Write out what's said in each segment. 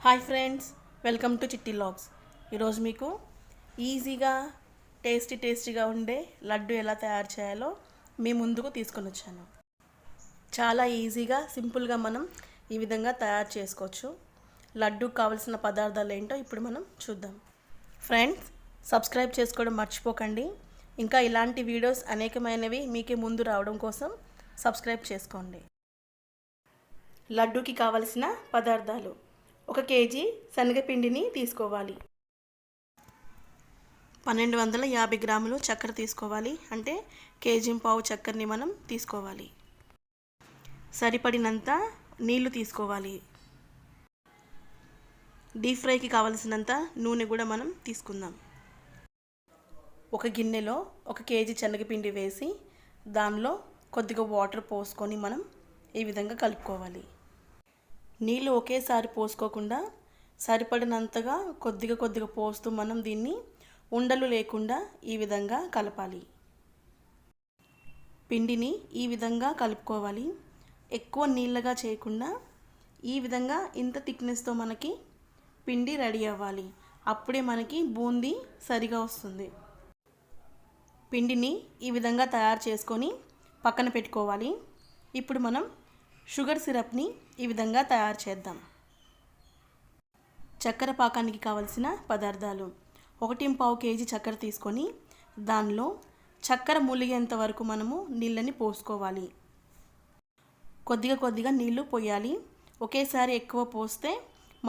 Hi friends, welcome to చిట్టి logs. ఈరోజు మీకు ఈజీగా టేస్టీగా ఉండే లడ్డు ఎలా తయారు చేయాలో మీ ముందుకు తీసుకొని వచ్చాను. చాలా ఈజీగా సింపుల్గా మనం ఈ విధంగా తయారు చేసుకోవచ్చు. లడ్డూకి కావలసిన పదార్థాలు ఏంటో ఇప్పుడు మనం చూద్దాం. ఫ్రెండ్స్, సబ్స్క్రైబ్ చేసుకోవడం మర్చిపోకండి. ఇంకా ఇలాంటి వీడియోస్ అనేకమైనవి మీకే ముందు రావడం కోసం సబ్స్క్రైబ్ చేసుకోండి. లడ్డూకి కావలసిన పదార్థాలు: 1 కేజీ శనగపిండిని తీసుకోవాలి. 1250 గ్రాములు చక్కెర తీసుకోవాలి. అంటే 1.5 కేజీ చక్కెరని మనం తీసుకోవాలి. సరిపడినంత నీళ్లు తీసుకోవాలి. డీప్ ఫ్రైకి కావలసినంత నూనె కూడా మనం తీసుకుందాం. ఒక గిన్నెలో 1 కేజీ శనగపిండి వేసి దానిలో కొద్దిగా వాటర్ పోసుకొని మనం ఈ విధంగా కలుపుకోవాలి. నీళ్ళు ఒకేసారి పోసుకోకుండా సరిపడినంతగా కొద్దిగా పోస్తూ మనం దీన్ని ఉండలు లేకుండా ఈ విధంగా కలపాలి. పిండిని ఈ విధంగా కలుపుకోవాలి. ఎక్కువ నీళ్ళగా చేయకుండా ఈ విధంగా ఇంత థిక్నెస్తో మనకి పిండి రెడీ అవ్వాలి. అప్పుడే మనకి బూందీ సరిగా వస్తుంది. పిండిని ఈ విధంగా తయారు చేసుకొని పక్కన పెట్టుకోవాలి. ఇప్పుడు మనం షుగర్ సిరప్ని ఈ విధంగా తయారు చేద్దాం. చక్కెర పాకానికి కావలసిన పదార్థాలు: 1.5 కేజీ చక్కెర తీసుకొని దానిలో చక్కెర ములిగేంత వరకు మనము నీళ్ళని పోసుకోవాలి. కొద్దిగా నీళ్లు పోయాలి. ఒకేసారి ఎక్కువ పోస్తే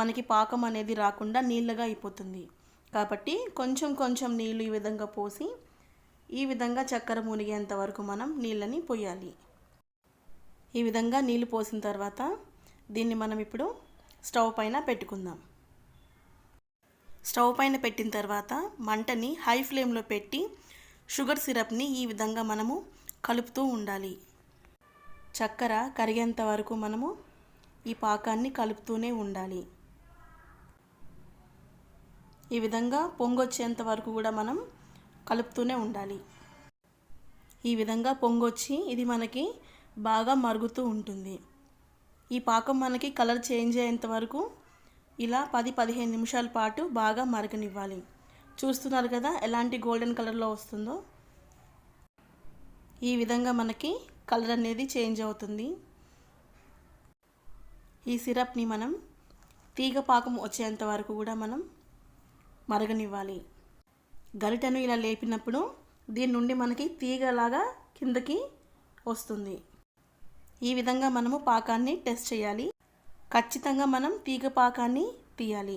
మనకి పాకం అనేది రాకుండా నీళ్ళగా అయిపోతుంది. కాబట్టి కొంచెం నీళ్ళు ఈ విధంగా పోసి ఈ విధంగా చక్కెర మునిగేంత వరకు మనం నీళ్ళని పోయాలి. ఈ విధంగా నీళ్ళు పోసిన తర్వాత దీన్ని మనం ఇప్పుడు స్టవ్ పైన పెట్టుకుందాం. స్టవ్ పైన పెట్టిన తర్వాత మంటని హై ఫ్లేమ్లో పెట్టి షుగర్ సిరప్ని ఈ విధంగా మనము కలుపుతూ ఉండాలి. చక్కెర కరిగేంత వరకు మనము ఈ పాకాన్ని కలుపుతూనే ఉండాలి. ఈ విధంగా పొంగొచ్చేంత వరకు కూడా మనం కలుపుతూనే ఉండాలి. ఈ విధంగా పొంగొచ్చి ఇది మనకి బాగా మరుగుతూ ఉంటుంది. ఈ పాకం మనకి కలర్ చేంజ్ అయ్యేంత వరకు ఇలా 10-15 నిమిషాల పాటు బాగా మరగనివ్వాలి. చూస్తున్నారు కదా ఎలాంటి గోల్డెన్ కలర్లో వస్తుందో. ఈ విధంగా మనకి కలర్ అనేది చేంజ్ అవుతుంది. ఈ సిరప్ని మనం తీగ పాకం వచ్చేంత వరకు కూడా మనం మరగనివ్వాలి. గరిటెను ఇలా లేపినప్పుడు దీని నుండి మనకి తీగలాగా కిందకి వస్తుంది. ఈ విధంగా మనము పాకాన్ని టెస్ట్ చేయాలి. ఖచ్చితంగా మనం తీగ పాకాన్ని తీయాలి.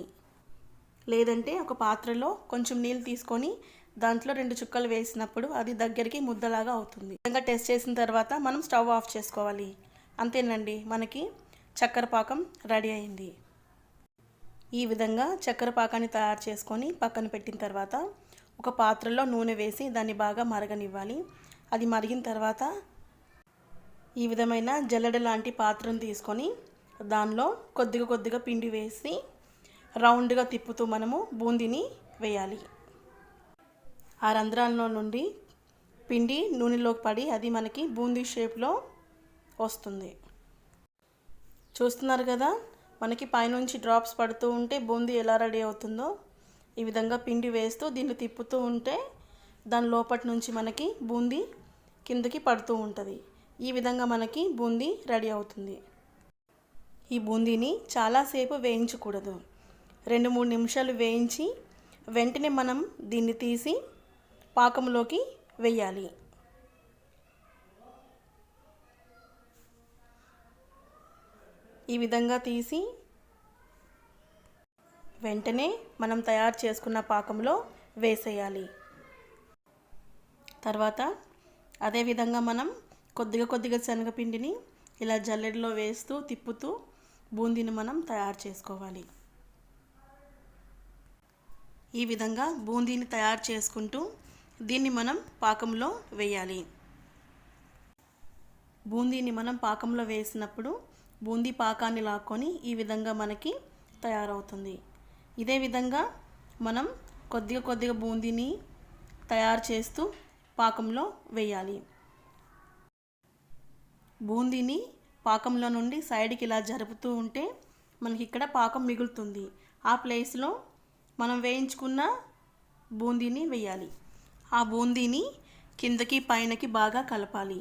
లేదంటే ఒక పాత్రలో కొంచెం నీళ్ళు తీసుకొని దాంట్లో 2 చుక్కలు వేసినప్పుడు అది దగ్గరికి ముద్దలాగా అవుతుంది. ఈ విధంగా టెస్ట్ చేసిన తర్వాత మనం స్టవ్ ఆఫ్ చేసుకోవాలి. అంతేనండి, మనకి చక్కెర పాకం రెడీ అయింది. ఈ విధంగా చక్కెర పాకాన్ని తయారు చేసుకొని పక్కన పెట్టిన తర్వాత ఒక పాత్రలో నూనె వేసి దాన్ని బాగా మరగనివ్వాలి. అది మరిగిన తర్వాత ఈ విధమైన జల్లెడ లాంటి పాత్రను తీసుకొని దానిలో కొద్దిగా పిండి వేసి రౌండ్గా తిప్పుతూ మనము బూందీని వేయాలి. ఆ రంధ్రాల్లో నుండి పిండి నూనెలోకి పడి అది మనకి బూందీ షేప్లో వస్తుంది. చూస్తున్నారు కదా, మనకి పైనుంచి డ్రాప్స్ పడుతూ ఉంటే బూందీ ఎలా రెడీ అవుతుందో. ఈ విధంగా పిండి వేస్తూ దీన్ని తిప్పుతూ ఉంటే దాని లోపటి నుంచి మనకి బూందీ కిందకి పడుతూ ఉంటుంది. ఈ విధంగా మనకి బూందీ రెడీ అవుతుంది. ఈ బూందీని చాలాసేపు వేయించకూడదు. 2-3 నిమిషాలు వేయించి వెంటనే మనం దీన్ని తీసి పాకంలోకి వేయాలి. ఈ విధంగా తీసి వెంటనే మనం తయారు చేసుకున్న పాకంలో వేసేయాలి. తర్వాత అదేవిధంగా మనం కొద్దిగా శనగపిండిని ఇలా జల్లెడలో వేస్తూ తిప్పుతూ బూందీని మనం తయారు చేసుకోవాలి. ఈ విధంగా బూందీని తయారు చేసుకుంటూ దీన్ని మనం పాకంలో వేయాలి. బూందీని మనం పాకంలో వేసినప్పుడు బూందీ పాకాన్ని లాక్కొని ఈ విధంగా మనకి తయారవుతుంది. ఇదే విధంగా మనం కొద్దిగా బూందీని తయారు చేస్తూ పాకంలో వేయాలి. బూందీని పాకంలో నుండి సైడ్కి ఇలా జరుపుతూ ఉంటే మనకి ఇక్కడ పాకం మిగులుతుంది. ఆ ప్లేస్లో మనం వేయించుకున్న బూందీని వేయాలి. ఆ బూందీని కిందకి పైనకి బాగా కలపాలి.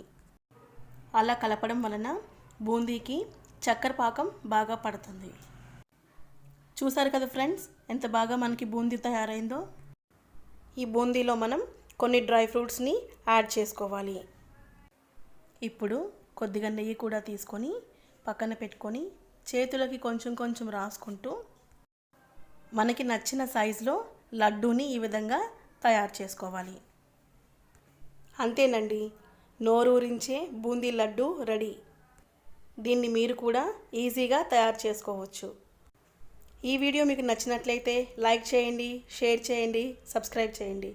అలా కలపడం వలన బూందీకి చక్కెర పాకం బాగా పడుతుంది. చూసారు కదా ఫ్రెండ్స్, ఎంత బాగా మనకి బూందీ తయారైందో. ఈ బూందీలో మనం కొన్ని డ్రై ఫ్రూట్స్ని యాడ్ చేసుకోవాలి. ఇప్పుడు కొద్దిగా నెయ్యి కూడా తీసుకొని పక్కన పెట్టుకొని చేతులకి కొంచెం కొంచెం రాసుకుంటూ మనకి నచ్చిన సైజులో లడ్డూని ఈ విధంగా తయారు చేసుకోవాలి. అంతేనండి, నోరూరించే బూందీ లడ్డు రెడీ. దీన్ని మీరు కూడా ఈజీగా తయారు చేసుకోవచ్చు. ఈ వీడియో మీకు నచ్చినట్లయితే లైక్ చేయండి, షేర్ చేయండి, సబ్స్క్రైబ్ చేయండి.